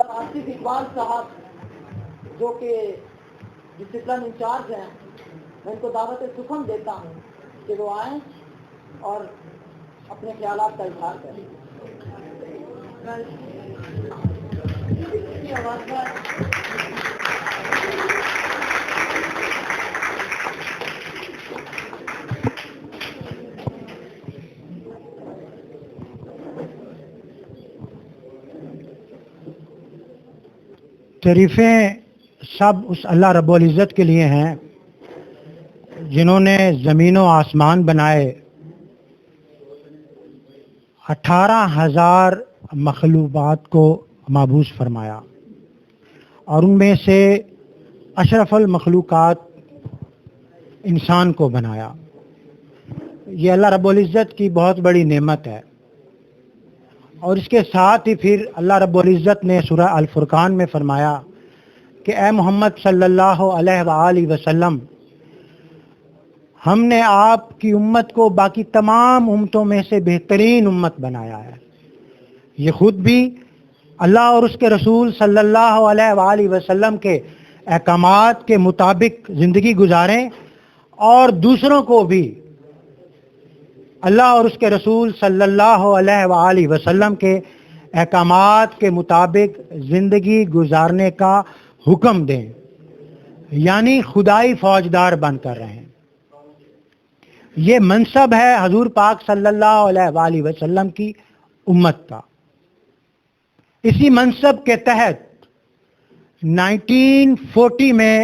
حضرت آصف اقبال صاحب جو کہ ڈسپلن انچارج ہیں، میں ان کو دعوت سخن دیتا ہوں کہ وہ آئیں اور اپنے خیالات کا اظہار کریں. تعریفیں سب اس اللہ رب العزت کے لیے ہیں جنہوں نے زمین و آسمان بنائے، 18,000 مخلوقات کو مابعوث فرمایا، اور ان میں سے اشرف المخلوقات انسان کو بنایا. یہ اللہ رب العزت کی بہت بڑی نعمت ہے. اور اس کے ساتھ ہی پھر اللہ رب العزت نے سورہ الفرقان میں فرمایا کہ اے محمد صلی اللہ علیہ وآلہ وسلم، ہم نے آپ کی امت کو باقی تمام امتوں میں سے بہترین امت بنایا ہے. یہ خود بھی اللہ اور اس کے رسول صلی اللہ علیہ وآلہ وسلم کے احکامات کے مطابق زندگی گزاریں، اور دوسروں کو بھی اللہ اور اس کے رسول صلی اللہ علیہ وآلہ وسلم کے احکامات کے مطابق زندگی گزارنے کا حکم دیں، یعنی خدائی فوجدار بن کر رہیں. یہ منصب ہے حضور پاک صلی اللہ علیہ وآلہ وسلم کی امت کا. اسی منصب کے تحت 1940 میں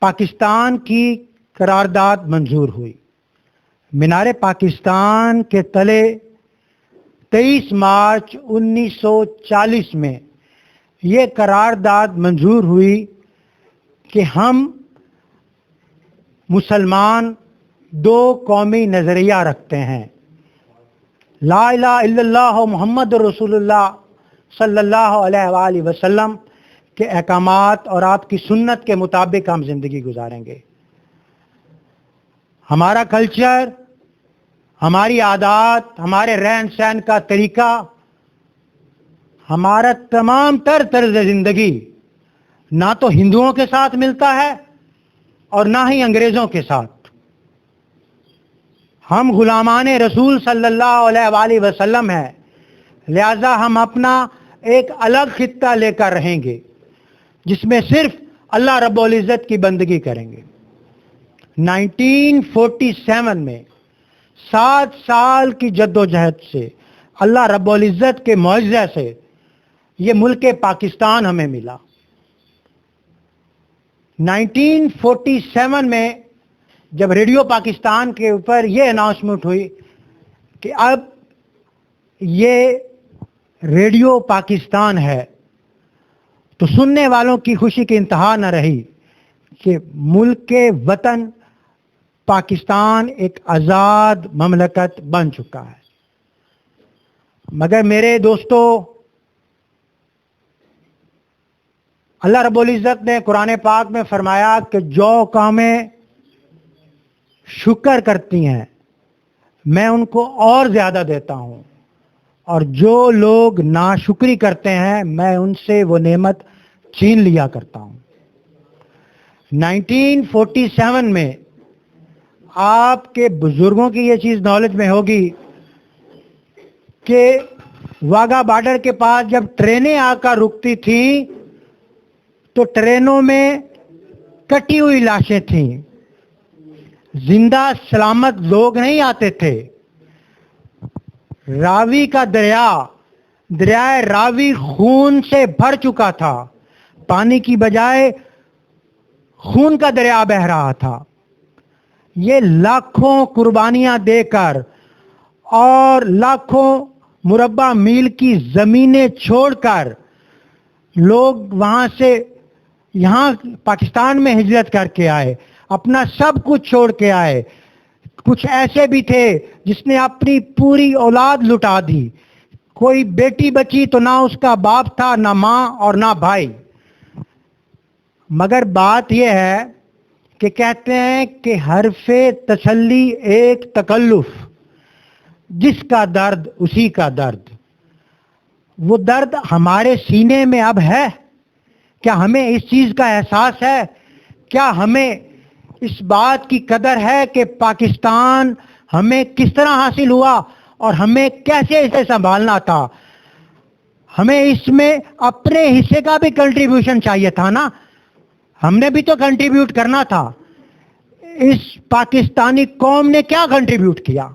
پاکستان کی قرارداد منظور ہوئی. مینار پاکستان کے تلے 23 مارچ 1940 میں یہ قرارداد منظور ہوئی کہ ہم مسلمان دو قومی نظریہ رکھتے ہیں، لا الہ الا اللہ محمد رسول اللہ صلی اللہ علیہ وآلہ وسلم کے احکامات اور آپ کی سنت کے مطابق ہم زندگی گزاریں گے. ہمارا کلچر، ہماری عادات، ہمارے رہن سہن کا طریقہ، ہمارا تمام تر طرز زندگی نہ تو ہندوؤں کے ساتھ ملتا ہے اور نہ ہی انگریزوں کے ساتھ. ہم غلامان رسول صلی اللہ علیہ وآلہ وسلم ہیں، لہذا ہم اپنا ایک الگ خطہ لے کر رہیں گے جس میں صرف اللہ رب العزت کی بندگی کریں گے. 1947 میں 7 سال کی جد و جہد سے اللہ رب العزت کے معجزے سے یہ ملک پاکستان ہمیں ملا. 1947 میں جب ریڈیو پاکستان کے اوپر یہ اناؤنسمنٹ ہوئی کہ اب یہ ریڈیو پاکستان ہے، تو سننے والوں کی خوشی کی انتہا نہ رہی کہ ملک وطن پاکستان ایک آزاد مملکت بن چکا ہے. مگر میرے دوستو، اللہ رب العزت نے قرآن پاک میں فرمایا کہ جو قومیں شکر کرتی ہیں میں ان کو اور زیادہ دیتا ہوں، اور جو لوگ ناشکری کرتے ہیں میں ان سے وہ نعمت چھین لیا کرتا ہوں. 1947 میں آپ کے بزرگوں کی یہ چیز نالج میں ہوگی کہ واگا بارڈر کے پاس جب ٹرینیں آ کر رکتی تھیں تو ٹرینوں میں کٹی ہوئی لاشیں تھیں، زندہ سلامت لوگ نہیں آتے تھے. راوی کا دریائے راوی خون سے بھر چکا تھا، پانی کی بجائے خون کا دریا بہہ رہا تھا. یہ لاکھوں قربانیاں دے کر اور لاکھوں مربع میل کی زمینیں چھوڑ کر لوگ وہاں سے یہاں پاکستان میں ہجرت کر کے آئے، اپنا سب کچھ چھوڑ کے آئے. کچھ ایسے بھی تھے جس نے اپنی پوری اولاد لٹا دی، کوئی بیٹی بچی تو نہ اس کا باپ تھا، نہ ماں اور نہ بھائی. مگر بات یہ ہے کہ کہتے ہیں کہ حرف تسلی ایک تکلف، جس کا درد اسی کا درد. وہ درد ہمارے سینے میں اب ہے؟ کیا ہمیں اس چیز کا احساس ہے؟ کیا ہمیں اس بات کی قدر ہے کہ پاکستان ہمیں کس طرح حاصل ہوا اور ہمیں کیسے اسے سنبھالنا تھا؟ ہمیں اس میں اپنے حصے کا بھی کنٹریبیوشن چاہیے تھا نا. ہم نے بھی تو کنٹریبیوٹ کرنا تھا. اس پاکستانی قوم نے کیا کنٹریبیوٹ کیا؟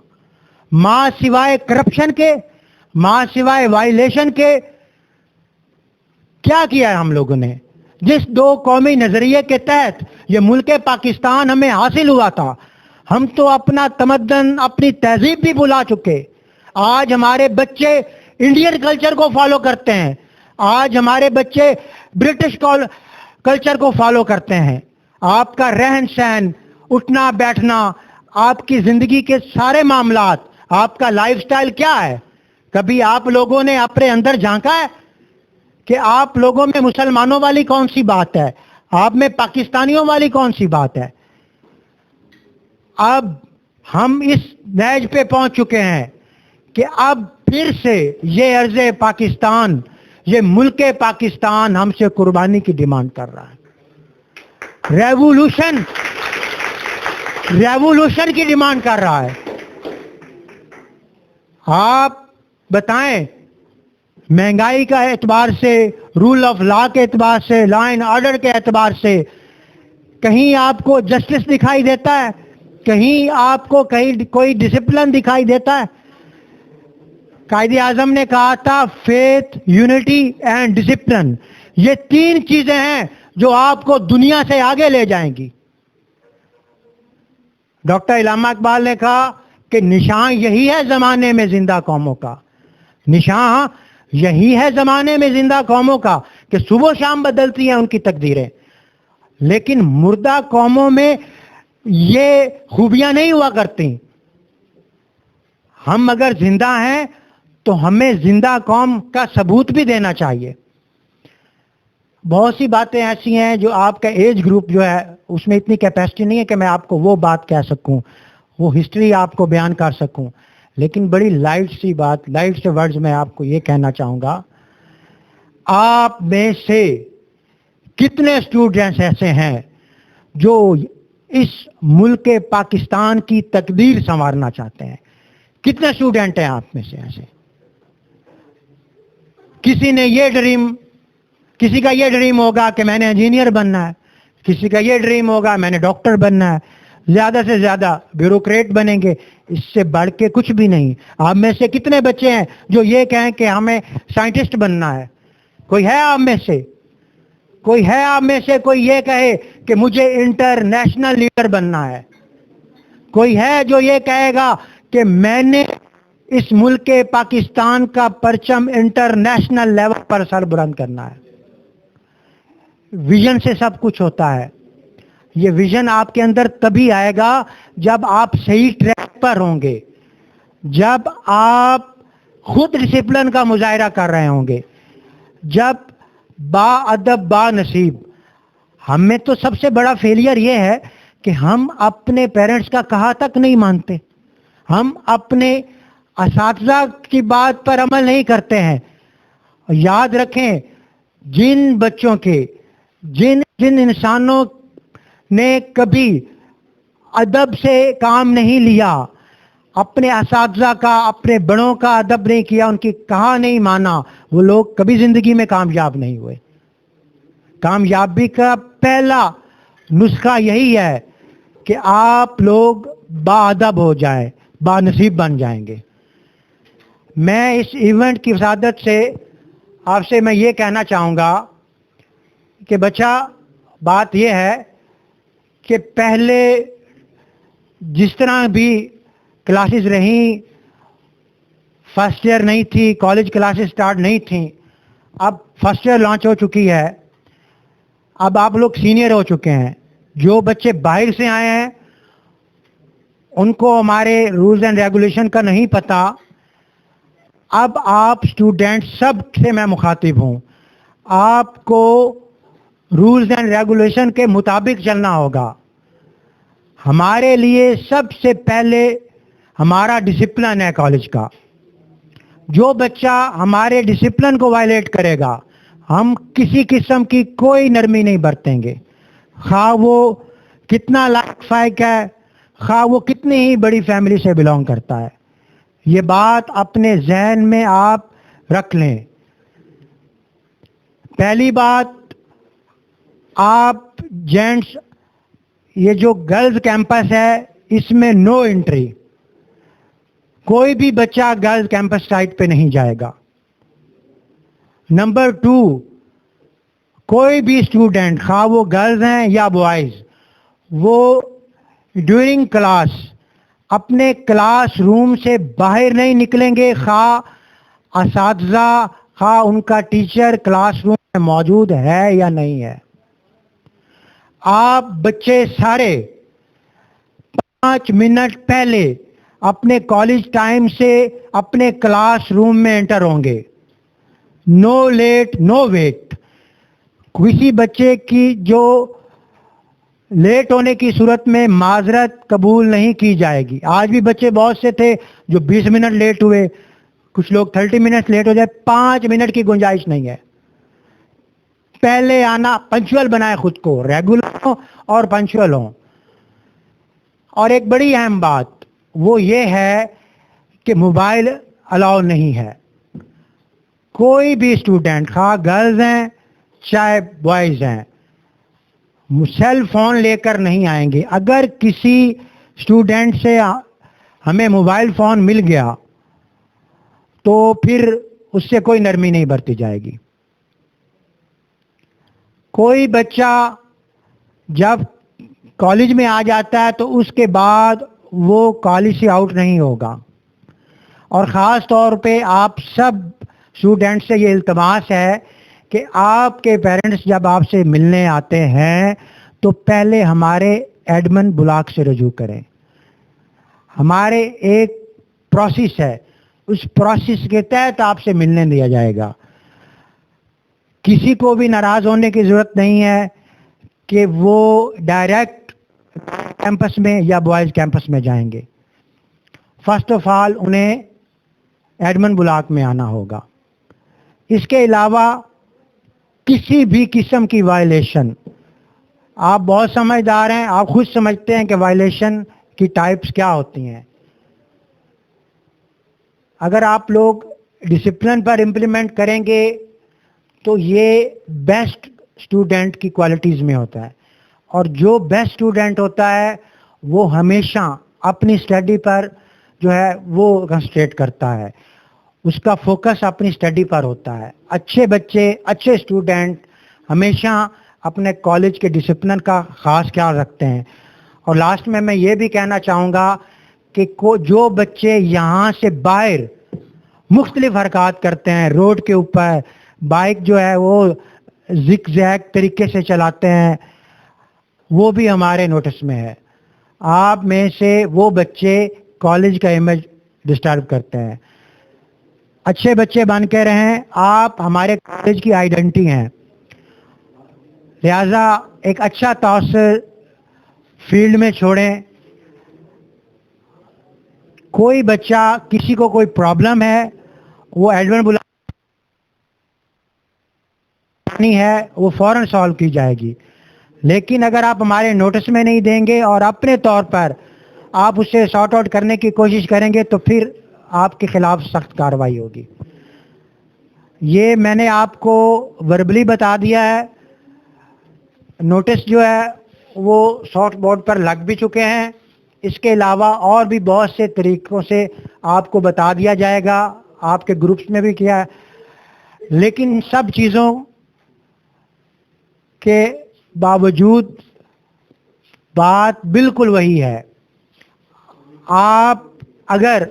ماں سوائے کرپشن کے، ماں سوائے وائلیشن کے کیا کیا ہے ہم لوگوں نے؟ جس دو قومی نظریے کے تحت یہ ملک پاکستان ہمیں حاصل ہوا تھا، ہم تو اپنا تمدن، اپنی تہذیب بھی بھلا چکے. آج ہمارے بچے انڈین کلچر کو فالو کرتے ہیں، آج ہمارے بچے برٹش کلچر کو فالو کرتے ہیں. آپ کا رہن سہن، اٹھنا بیٹھنا، آپ کی زندگی کے سارے معاملات، آپ کا لائف سٹائل کیا ہے؟ کبھی آپ لوگوں نے اپنے اندر جھانکا ہے کہ آپ لوگوں میں مسلمانوں والی کون سی بات ہے، آپ میں پاکستانیوں والی کون سی بات ہے؟ اب ہم اس نیج پہ پہنچ چکے ہیں کہ اب پھر سے یہ عرض پاکستان، یہ ملک پاکستان ہم سے قربانی کی ڈیمانڈ کر رہا ہے. ریولوشن کی ڈیمانڈ کر رہا ہے. آپ بتائیں، مہنگائی کا اعتبار سے، رول آف لا کے اعتبار سے، لا اینڈ آرڈر کے اعتبار سے کہیں آپ کو جسٹس دکھائی دیتا ہے؟ کہیں آپ کو کہیں کوئی ڈسپلن دکھائی دیتا ہے؟ قائد اعظم نے کہا تھا فیتھ، یونٹی اینڈ ڈسپلن، یہ تین چیزیں ہیں جو آپ کو دنیا سے آگے لے جائیں گی. ڈاکٹر علامہ اقبال نے کہا کہ نشان یہی ہے زمانے میں زندہ قوموں کا، نشان یہی ہے زمانے میں زندہ قوموں کا کہ صبح و شام بدلتی ہیں ان کی تقدیریں، لیکن مردہ قوموں میں یہ خوبیاں نہیں ہوا کرتی. ہم اگر زندہ ہیں تو ہمیں زندہ قوم کا ثبوت بھی دینا چاہیے. بہت سی باتیں ایسی ہیں جو آپ کا ایج گروپ جو ہے اس میں اتنی کیپیسٹی نہیں ہے کہ میں آپ کو وہ بات کہہ سکوں، وہ ہسٹری آپ کو بیان کر سکوں، لیکن بڑی لائٹ سی بات، لائٹ سے ورڈز میں آپ کو یہ کہنا چاہوں گا، آپ میں سے کتنے اسٹوڈنٹس ایسے ہیں جو اس ملک پاکستان کی تقدیر سنوارنا چاہتے ہیں؟ کتنے اسٹوڈنٹ ہیں آپ میں سے ایسے؟ کسی کا یہ ڈریم ہوگا کہ میں نے انجینئر بننا ہے، کسی کا یہ ڈریم ہوگا میں نے ڈاکٹر بننا ہے، زیادہ سے زیادہ بیوروکریٹ بنیں گے، اس سے بڑھ کے کچھ بھی نہیں. آپ میں سے کتنے بچے ہیں جو یہ کہیں کہ ہمیں سائنٹسٹ بننا ہے؟ کوئی ہے آپ میں سے؟ کوئی ہے آپ میں سے کوئی یہ کہے کہ مجھے انٹرنیشنل لیڈر بننا ہے؟ کوئی ہے جو یہ کہے گا کہ میں نے اس ملک پاکستان کا پرچم انٹرنیشنل لیول پر سر بلند کرنا ہے؟ ویژن سے سب کچھ ہوتا ہے. یہ ویژن آپ کے اندر تبھی آئے گا جب آپ صحیح ٹریک پر ہوں گے، جب آپ خود ڈسپلن کا مظاہرہ کر رہے ہوں گے، جب با ادب با نصیب. ہم میں تو سب سے بڑا فیلئر یہ ہے کہ ہم اپنے پیرنٹس کا کہا تک نہیں مانتے، ہم اپنے اساتذہ کی بات پر عمل نہیں کرتے ہیں. یاد رکھیں، جن بچوں کے، جن انسانوں نے کبھی ادب سے کام نہیں لیا، اپنے اساتذہ کا، اپنے بڑوں کا ادب نہیں کیا، ان کی کہا نہیں مانا، وہ لوگ کبھی زندگی میں کامیاب نہیں ہوئے. کامیابی کا پہلا نسخہ یہی ہے کہ آپ لوگ با ادب ہو جائیں، با نصیب بن جائیں گے. میں اس ایونٹ کی وسادت سے آپ سے میں یہ کہنا چاہوں گا کہ بچہ، بات یہ ہے کہ پہلے جس طرح بھی کلاسز رہیں، فرسٹ ایئر نہیں تھی، کالج کلاسز سٹارٹ نہیں تھیں، اب فرسٹ ایئر لانچ ہو چکی ہے، اب آپ لوگ سینئر ہو چکے ہیں. جو بچے باہر سے آئے ہیں ان کو ہمارے رولز اینڈ ریگولیشن کا نہیں پتہ. اب آپ اسٹوڈنٹ سب سے میں مخاطب ہوں، آپ کو رولز اینڈ ریگولیشن کے مطابق چلنا ہوگا. ہمارے لیے سب سے پہلے ہمارا ڈسپلن ہے کالج کا. جو بچہ ہمارے ڈسپلن کو وائلیٹ کرے گا ہم کسی قسم کی کوئی نرمی نہیں برتیں گے، خواہ وہ کتنا لائق فائق ہے، خواہ وہ کتنی ہی بڑی فیملی سے بلانگ کرتا ہے۔ یہ بات اپنے ذہن میں آپ رکھ لیں۔ پہلی بات، آپ جینٹس، یہ جو گرلز کیمپس ہے اس میں نو انٹری، کوئی بھی بچہ گرلز کیمپس سائٹ پہ نہیں جائے گا۔ نمبر 2، کوئی بھی اسٹوڈنٹ، خواہ وہ گرلز ہیں یا بوائز، وہ ڈیورنگ کلاس اپنے کلاس روم سے باہر نہیں نکلیں گے، خواہ اساتذہ، خواہ ان کا ٹیچر کلاس روم میں موجود ہے یا نہیں ہے۔ آپ بچے سارے 5 منٹ پہلے اپنے کالج ٹائم سے اپنے کلاس روم میں انٹر ہوں گے۔ نو لیٹ نو ویٹ۔ کسی بچے کی جو لیٹ ہونے کی صورت میں معذرت قبول نہیں کی جائے گی۔ آج بھی بچے بہت سے تھے جو 20 منٹ لیٹ ہوئے، کچھ لوگ 30 منٹ لیٹ ہو جائے، 5 منٹ کی گنجائش نہیں ہے۔ پہلے آنا، پنچول بنائے خود کو، ریگولر ہوں اور پنچول ہوں۔ اور ایک بڑی اہم بات وہ یہ ہے کہ موبائل الاؤ نہیں ہے۔ کوئی بھی اسٹوڈنٹ، خواہ گرلز ہیں چاہے بوائز ہیں، سیل فون لے کر نہیں آئیں گے۔ اگر کسی اسٹوڈنٹ سے ہمیں موبائل فون مل گیا تو پھر اس سے کوئی نرمی نہیں برتی جائے گی۔ کوئی بچہ جب کالج میں آ جاتا ہے تو اس کے بعد وہ کالج سے آؤٹ نہیں ہوگا۔ اور خاص طور پہ آپ سب اسٹوڈنٹ سے یہ التماس ہے کہ آپ کے پیرنٹس جب آپ سے ملنے آتے ہیں تو پہلے ہمارے ایڈمن بلاک سے رجوع کریں۔ ہمارے ایک پروسیس ہے، اس پروسیس کے تحت آپ سے ملنے دیا جائے گا۔ کسی کو بھی ناراض ہونے کی ضرورت نہیں ہے کہ وہ ڈائریکٹ کیمپس میں یا بوائز کیمپس میں جائیں گے۔ فرسٹ آف آل انہیں ایڈمن بلاک میں آنا ہوگا۔ اس کے علاوہ کسی بھی قسم کی وائلیشن، آپ بہت سمجھدار ہیں، آپ خود سمجھتے ہیں کہ وائلیشن کی ٹائپس کیا ہوتی ہیں۔ اگر آپ لوگ ڈسپلن پر امپلیمنٹ کریں گے تو یہ بیسٹ اسٹوڈنٹ کی کوالٹیز میں ہوتا ہے، اور جو بیسٹ اسٹوڈنٹ ہوتا ہے وہ ہمیشہ اپنی اسٹڈی پر جو ہے وہ کنسنٹریٹ کرتا ہے، اس کا فوکس اپنی اسٹڈی پر ہوتا ہے۔ اچھے بچے، اچھے اسٹوڈنٹ ہمیشہ اپنے کالج کے ڈسپلن کا خاص خیال رکھتے ہیں۔ اور لاسٹ میں یہ بھی کہنا چاہوں گا کہ جو بچے یہاں سے باہر مختلف حرکات کرتے ہیں، روڈ کے اوپر بائک جو ہے وہ زگ زیگ طریقے سے چلاتے ہیں، وہ بھی ہمارے نوٹس میں ہے۔ آپ میں سے وہ بچے کالج کا امیج ڈسٹرب کرتے ہیں۔ اچھے بچے بن کے رہیں، آپ ہمارے کالج کی آئیڈینٹی ہیں، لہذا ایک اچھا تاثر فیلڈ میں چھوڑیں۔ کوئی بچہ، کسی کو کوئی پرابلم ہے، وہ ایڈمن بلانی ہے، وہ فوراً سالو کی جائے گی۔ لیکن اگر آپ ہمارے نوٹس میں نہیں دیں گے اور اپنے طور پر آپ اسے سارٹ آؤٹ کرنے کی کوشش کریں گے تو پھر آپ کے خلاف سخت کارروائی ہوگی۔ یہ میں نے آپ کو وربلی بتا دیا ہے، نوٹس جو ہے وہ سافٹ بورڈ پر لگ بھی چکے ہیں۔ اس کے علاوہ اور بھی بہت سے طریقوں سے آپ کو بتا دیا جائے گا، آپ کے گروپس میں بھی کیا ہے، لیکن سب چیزوں کے باوجود بات بالکل وہی ہے۔ آپ اگر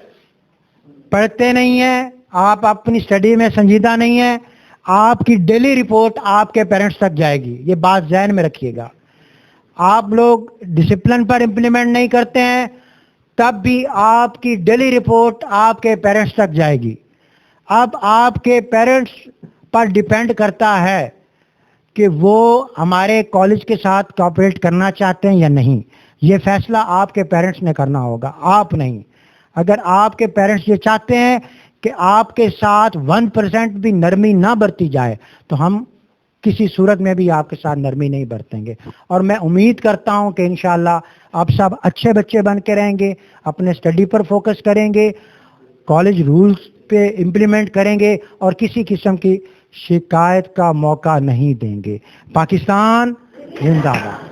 پڑھتے نہیں ہیں، آپ اپنی اسٹڈی میں سنجیدہ نہیں ہیں، آپ کی ڈیلی رپورٹ آپ کے پیرنٹس تک جائے گی، یہ بات ذہن میں رکھیے گا۔ آپ لوگ ڈسپلن پر امپلیمنٹ نہیں کرتے ہیں تب بھی آپ کی ڈیلی رپورٹ آپ کے پیرنٹس تک جائے گی۔ اب آپ کے پیرنٹس پر ڈیپینڈ کرتا ہے کہ وہ ہمارے کالج کے ساتھ کوآپریٹ کرنا چاہتے ہیں یا نہیں۔ یہ فیصلہ آپ کے پیرنٹس نے کرنا ہوگا، آپ نہیں۔ اگر آپ کے پیرنٹس یہ چاہتے ہیں کہ آپ کے ساتھ 1% بھی نرمی نہ برتی جائے تو ہم کسی صورت میں بھی آپ کے ساتھ نرمی نہیں برتیں گے. اور میں امید کرتا ہوں کہ انشاءاللہ آپ سب اچھے بچے بن کے رہیں گے, اپنے اسٹڈی پر فوکس کریں گے, کالج رولز پہ امپلیمنٹ کریں گے اور کسی قسم کی شکایت کا موقع نہیں دیں گے. پاکستان زندہ باد.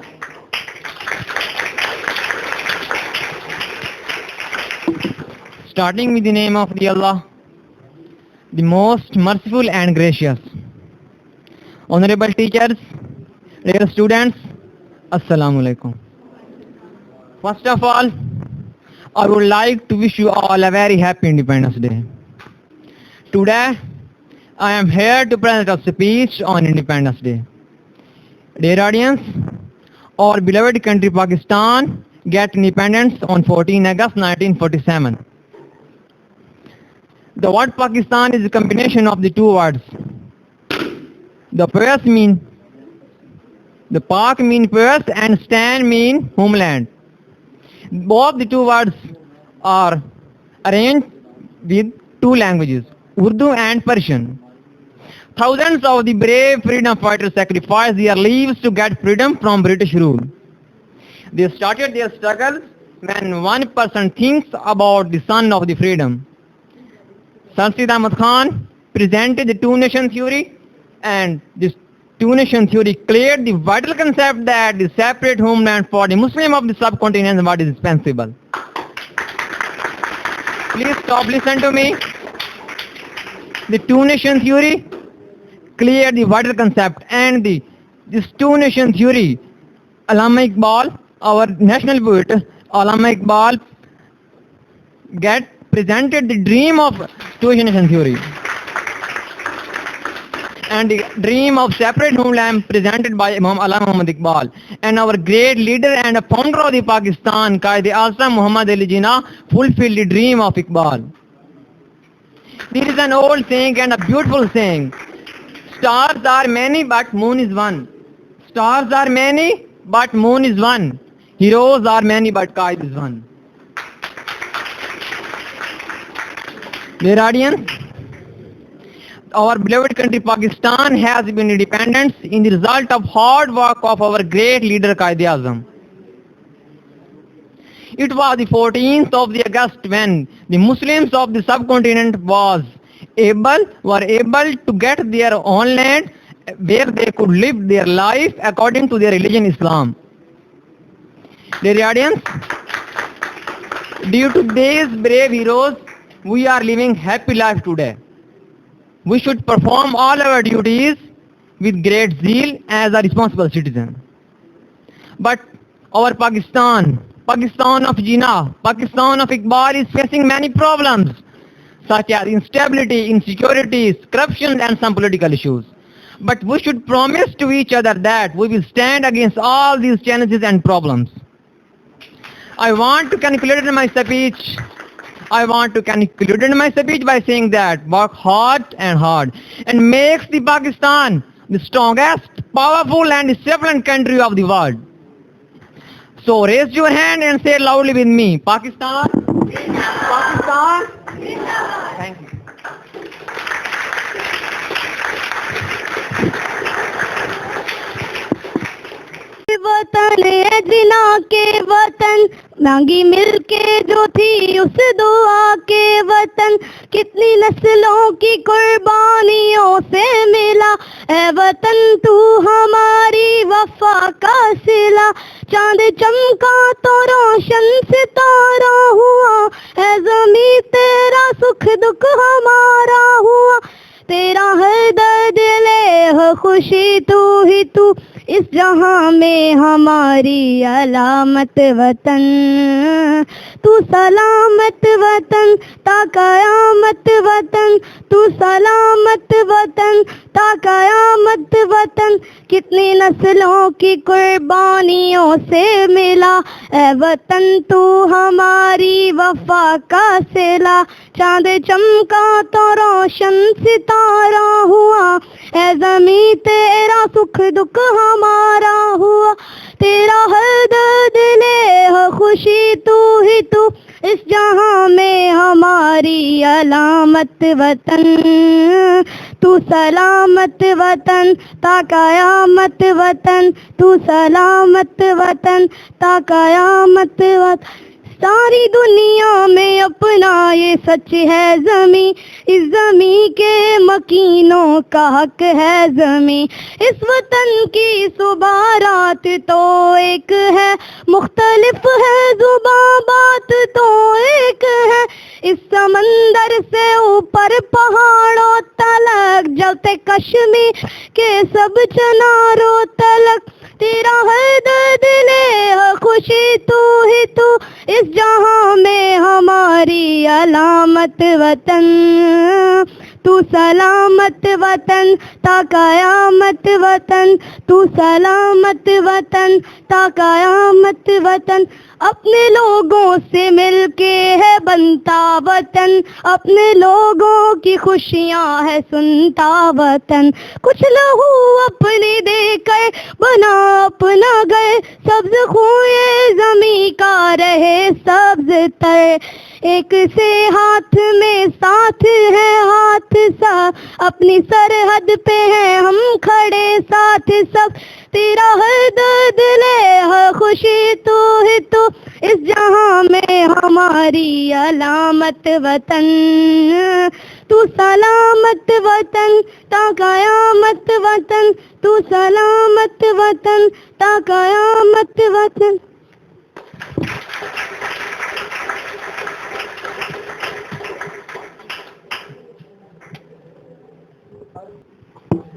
Starting with the name of the Allah, the most merciful and gracious. Honorable teachers, dear students, Assalamu alaikum. First of all, I would like to wish you all a very happy Independence Day. Today, I am here to present a speech on Independence Day. Dear audience, our beloved country Pakistan get independence on 14 August 1947. The word Pakistan is a combination of the two words. The Pak mean Perth and Stan mean homeland. Both the two words are arranged with two languages, Urdu and Persian. Thousands of the brave freedom fighters sacrificed their lives to get freedom from British rule. They started their struggles when one person thinks about the son of the freedom. Sir Syed Ahmad Khan presented the two-nation theory, and this two-nation theory cleared the vital concept that the separate homeland for the Muslim of the subcontinent was indispensable. Please stop, listen to me. The two-nation theory cleared the vital concept, and this two-nation theory, Allama Iqbal, our national poet, Allama Iqbal presented the dream of two-nation theory. And the dream of separate homeland presented by Imam Allama Muhammad Iqbal. And our great leader and a founder of the Pakistan, Quaid-e-Azam Muhammad Ali Jinnah, fulfilled the dream of Iqbal. There is an old saying and a beautiful saying. Stars are many but moon is one. Stars are many but moon is one. Heroes are many but Quaid is one. Dear audience, our beloved country Pakistan has been independent in the result of hard work of our great leader Quaid-e-Azam. It was the 14th of the August when the Muslims of the subcontinent were able to get their own land where they could live their life according to their religion Islam. Dear audience, due to these brave heroes, we are living happy life today. We should perform all our duties with great zeal as a responsible citizen. But our Pakistan of Jinnah, Pakistan of Iqbal is facing many problems such as instability, insecurities, corruption and some political issues. But we should promise to each other that we will stand against all these challenges and problems. I want to conclude my speech by saying that work hard and makes the Pakistan the strongest, powerful and disciplined country of the world. So raise your hand and say loudly with me, Pakistan, Pakistan. Thank you. وطن ہے جنا کے وطن مانگی مل کے جو تھی اس دعا کے وطن کتنی نسلوں کی قربانیوں سے ملا اے وطن تو ہماری وفا کا صلہ چاند چمکا تو روشن ستارہ ہوا اے زمیں تیرا سکھ دکھ ہمارا ہوا تیرا ہر درد لے ہو خوشی تو اس جہاں میں ہماری علامت وطن تو سلامت وطن تا قیامت وطن تو سلامت وطن تا قیامت وطن کتنی نسلوں کی قربانیوں سے ملا اے وطن تو ہماری وفا کا صلہ چاند چمکا تو روشن ستارہ ہوا اے زمیں تیرا سکھ دکھ ہمارا ہوا تیرا ہر درد لے ہو خوشی تو اس جہاں میں ہماری علامت سلامت وطن تو سلامت وطن تا قیامت وطن تو سلامت وطن تا قیامت وطن ساری دنیا میں اپنا یہ سچ ہے زمیں اس زمیں کے مکینوں کا حق ہے زمیں اس وطن کی صبح رات تو ایک ہے مختلف ہے زباں بات تو ایک ہے اس سمندر سے اوپر پہاڑوں تلک جلتے کشمیر کے سب چناروں تلک تیرا ہر درد لے خوشی تو ہی تو اس جہاں میں ہماری علامت وطن تو سلامت وطن تا قیامت وطن تو سلامت وطن تا قیامت وطن اپنے لوگوں سے مل کے ہے بنتا وطن اپنے لوگوں کی خوشیاں ہے سنتا وطن کچھ لہو اپنے دے کر بنا اپنا گئے سبز خوئے زمیں کا رہے سبز تر ایک سے ہاتھ میں ساتھ ہے ہاتھ سا اپنی سرحد پہ ہے ہم کھڑے ساتھ سب تیرا ہر درد لے ہر خوشی تو ہے تو اس جہاں میں ہماری علامت وطن تو سلامت وطن تا قیامت وطن تو سلامت وطن تا قیامت وطن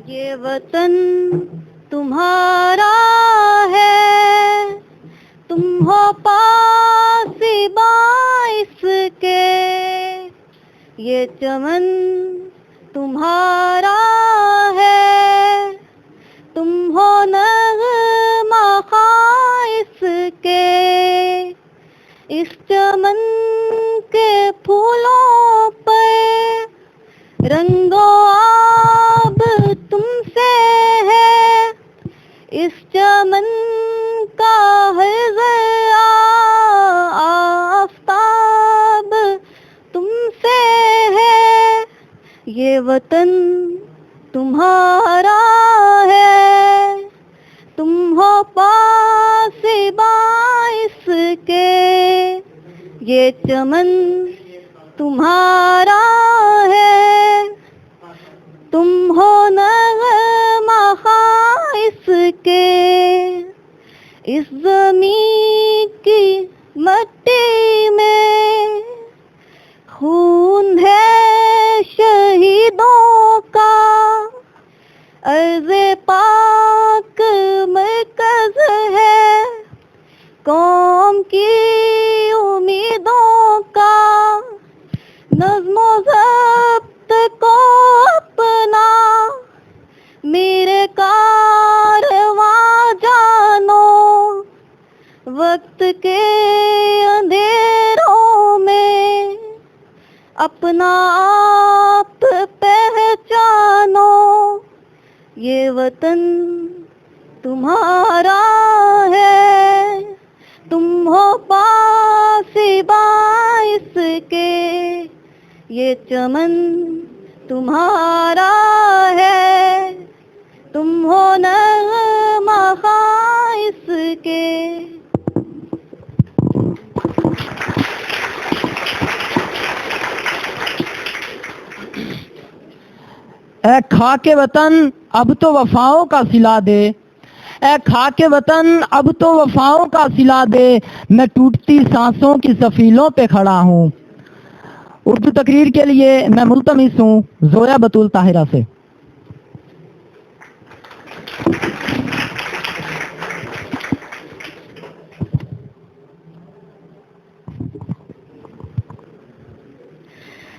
یہ وطن تمہارا ہے تم ہو پاس باعث کے یہ چمن تمہارا ہے تم ہو نغمہ خائص کے اس چمن کے پھولوں پر رنگ و آب تم سے ہے اس چمن کا ہر ذرہ آفتاب تم سے ہے یہ وطن تمہارا ہے تم ہو پاس باعث کے یہ چمن تمہارا ہے تم ہو نغمہ خائص کے اس زمین کی مٹی میں خون ہے شہیدوں کا عرض پاک مرکز ہے قوم کی امیدوں کا نظم و ضبط کو اپنا میرے کارواں جانو وقت کے اندھیروں میں اپنا آپ پہچانو یہ وطن تمہارا ہے تم ہو پاس باعث کے یہ چمن تمہارا ہے تم ہو نغمہ خائص کے اے خاک وطن اب تو وفاؤں کا صلہ دے اے خاک وطن اب تو وفاؤں کا صلہ دے میں ٹوٹتی سانسوں کی سفیلوں پہ کھڑا ہوں اردو تقریر کے لیے میں ملتمس ہوں زویا بطول طاہرہ سے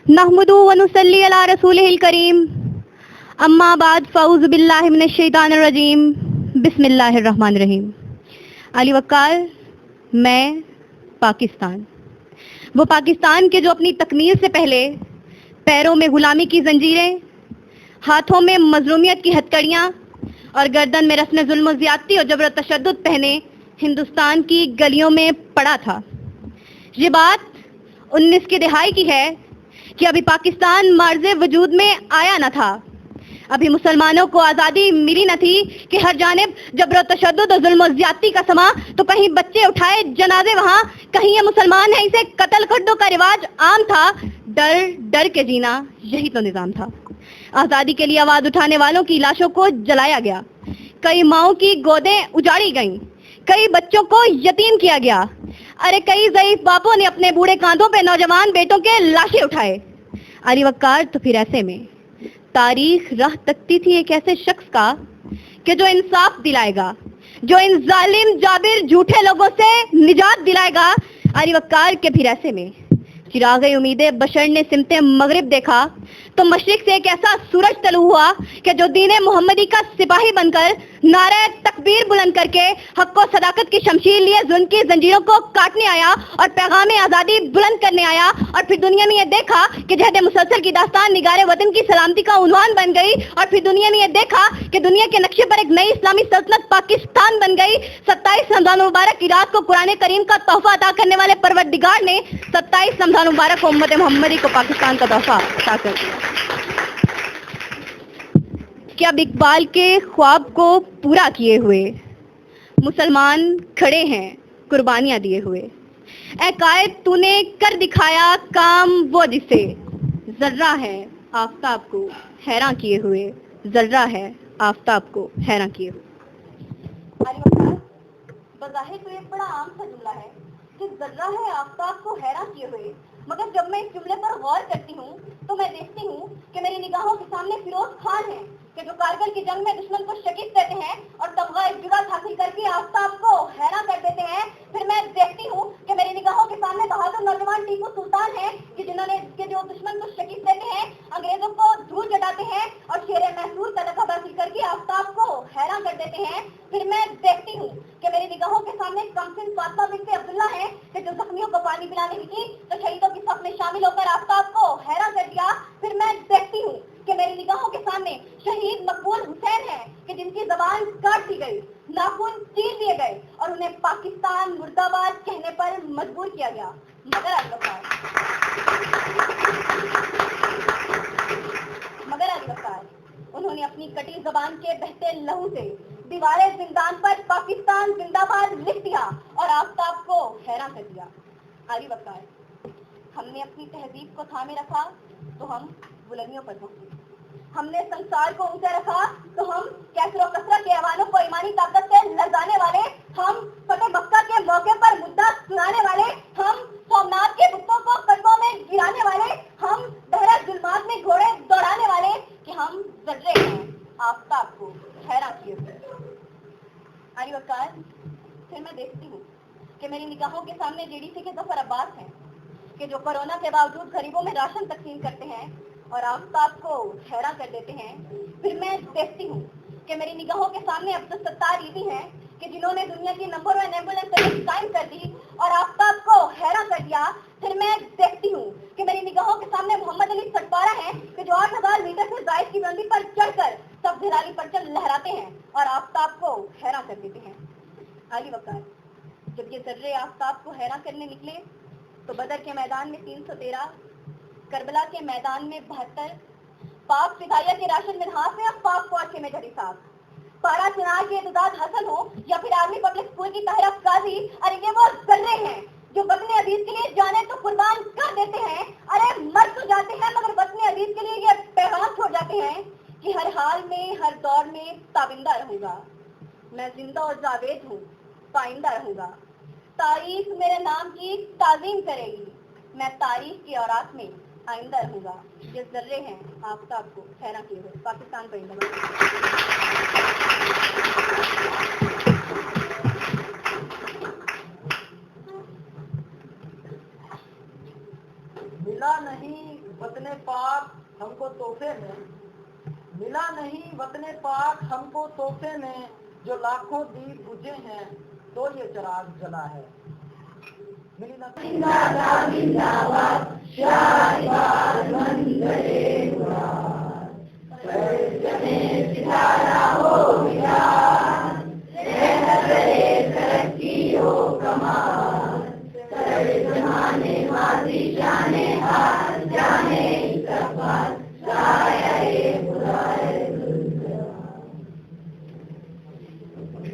نحمدہ ونصلی علی رسولہ الکریم اما بعد فاعوذ باللہ من الشیطان الرجیم بسم اللہ الرحمن الرحیم علی وقار میں پاکستان وہ پاکستان کے جو اپنی تکمیل سے پہلے پیروں میں غلامی کی زنجیریں ہاتھوں میں مظلومیت کی ہتکڑیاں اور گردن میں رسم ظلم و زیادتی اور جبر و تشدد پہنے ہندوستان کی گلیوں میں پڑا تھا یہ بات 19 کی دہائی کی ہے کہ ابھی پاکستان مارز وجود میں آیا نہ تھا، ابھی مسلمانوں کو آزادی ملی نہ تھی کہ ہر جانب جبر و تشدد و ظلم و زیادتی کا سما، تو کہیں بچے اٹھائے جنازے وہاں، کہیں یہ مسلمان ہے اسے قتل کر دو کا رواج عام تھا، ڈر ڈر کے جینا یہی تو نظام تھا۔ آزادی کے لیے آواز اٹھانے والوں کی لاشوں کو جلایا گیا، کئی ماؤں کی گودیں اجاڑی گئیں، کئی بچوں کو یتیم کیا گیا، ارے کئی ضعیف باپوں نے اپنے بوڑھے کاندھوں پہ نوجوان بیٹوں کے لاشیں اٹھائے۔ علی وقار تو پھر ایسے میں تاریخ راہ تکتی تھی ایک ایسے شخص کا کہ جو انصاف دلائے گا، جو ان ظالم جابر جھوٹے لوگوں سے نجات دلائے گا۔ علی وقار کے پھر ایسے میں چراغ امید بشر نے سمت مغرب دیکھا تو مشرق سے ایک ایسا سورج طلوع ہوا کہ جو دین محمدی کا سپاہی بن کر نعرہ تکبیر بلند کر کے حق و صداقت کی شمشیر لیے ظلم کی زنجیروں کو کاٹنے آیا اور پیغام آزادی بلند کرنے آیا، اور پھر دنیا میں یہ دیکھا کہ جہد مسلسل کی داستان نگار وطن کی سلامتی کا عنوان بن گئی، اور پھر دنیا میں یہ دیکھا کہ دنیا کے نقشے پر ایک نئی اسلامی سلطنت پاکستان بن گئی۔ 27 رمضان مبارک کی رات کو قرآن کریم کا تحفہ عطا کرنے والے پروردگار نے 27 رمضان مبارک کو امت محمدی کو پاکستان کا تحفہ عطا کر دیا۔ کہ اب اقبال کے خواب کو پورا کیے ہوئے مسلمان کھڑے ہیں قربانیاں دیے ہوئے، اے قائد تو نے کر دکھایا کام وہ جسے ذرہ ہے آفتاب کو حیران کیے ہوئے، ذرہ ہے آفتاب کو حیران کیے ہوئے۔ بظاہر تو ایک بڑا عام سا جملہ ہے کہ ذرہ ہے آفتاب کو حیران کیے ہوئے، مگر جب میں اس جملے پر غور کرتی ہوں تو میں دیکھتی ہوں کہ میری نگاہوں کے سامنے فیروز خان ہیں کہ جو کارگل کی جنگ میں دشمن کو شکست دیتے ہیں اور تمغہ عزت حاصل کر کے آفتاب کو حیران کر دیتے ہیں۔ پھر میں دیکھتی ہوں کہ میری نگاہوں کے سامنے بہادر نوجوان ٹیپو سلطان ہیں کہ جنہوں نے جو دشمن کو شکست دیتے ہیں، انگریزوں کو دھول چٹاتے ہیں اور شیر محصول کا لقب حاصل کر کے آفتاب کو حیران کر دیتے ہیں۔ پھر میں دیکھتی ہوں کہ میری نگاہوں کے سامنے کمسن فاطمہ بنت عبداللہ ہیں کہ جو زخمیوں کو پانی پلانے کی تو شہیدوں کی صف میں شامل ہو کر آفتاب کو حیران کر دیا۔ پھر میں دیکھتی ہوں کہ میری نگاہوں کے سامنے شہید مقبول حسین ہیں کہ جن کی زبان کاٹ دی گئی، ناخن چیر دیے گئے اور انہیں پاکستان مرد آباد کہنے پر مجبور کیا گیا، مگر علی وقار انہوں نے اپنی کٹی زبان کے بہتے لہو سے دیوارے زندان پر پاکستان زندہ باد لکھ دیا اور آفتاب کو حیران کر دیا۔ علی وقار ہم نے اپنی تہذیب کو تھامے رکھا تو ہم بلندیوں پر پہنچے، ہم نے سنسار کو اونچا رکھا تو ہم کیسر و کثرت کے ایوانوں کو ایمانی طاقت سے لرزانے والے، ہم فتح مکہ کے موقع پر مدعا سنانے والے، ہم سومناتھ کے بتوں کو قدموں میں گرانے والے، ہم بحر ظلمات میں گھوڑے دوڑانے والے، کہ ہم ذرے ہیں آفتاب کو حیران کیے ہوئے۔ علی وقار پھر میں دیکھتی ہوں کہ میری نگاہوں کے سامنے جی ڈی سی کے ظفر عباس ہیں کہ جو کورونا کے باوجود غریبوں میں راشن تقسیم کرتے ہیں اور آفتاب کو حیران کر دیتے ہیں۔ پھر میں دیکھتی ہوں کہ میری نگاہوں کے سامنے عبدالستار عیدی ہیں کہ جنہوں نے دنیا کی نمبر 1 ایمبولینس سروس قائم کر دی اور آفتاب کو حیران کر دیا۔ پھر میں دیکھتی ہوں کہ میری نگاہوں کے سامنے محمد علی سٹپارہ ہیں کہ جو 8000 میٹر سے زائد کی بلندی پر چڑھ کر سب ہلالی پرچم لہراتے ہیں اور آفتاب کو حیران کر دیتے ہیں۔ علی وقار جب یہ ذرے آفتاب کو حیران کرنے نکلے تو بدر کے میدان میں 313، کربلا کے میدان میں 72، پاک فدائیہ کے راشن منہاس میں اور پاک فوج کے میجر صاحب، پارا چنار کے اعتداد حسن ہو یا پھر آرمی پبلک اسکول کی طاہرہ قاضی، ارے یہ وہ ذرے ہیں جو وطن عزیز کے لیے جانے تو قربان کر دیتے ہیں، ارے مر تو جاتے ہیں مگر وطن عزیز کے لیے یہ پیغام چھوڑ جاتے ہیں کہ ہر حال میں ہر دور میں تابندہ رہوں گا، میں زندہ اور جاوید ہوں، پائندہ رہوں گا، تاریخ میرے نام کی تعظیم کرے گی، میں تاریخ کی اوراق میں آئندہ رہوں گا۔ یہ ذرے ہیں آفتاب کو حیران کیے ہوئے۔ پاکستان پہ ملا نہیں وطن پاک ہم کو تحفے میں، ملا نہیں وطن پاک ہم کو تحفے میں، جو لاکھوں دیپ بجھے ہیں تو یہ چراغ جلا ہے۔ ملی نہ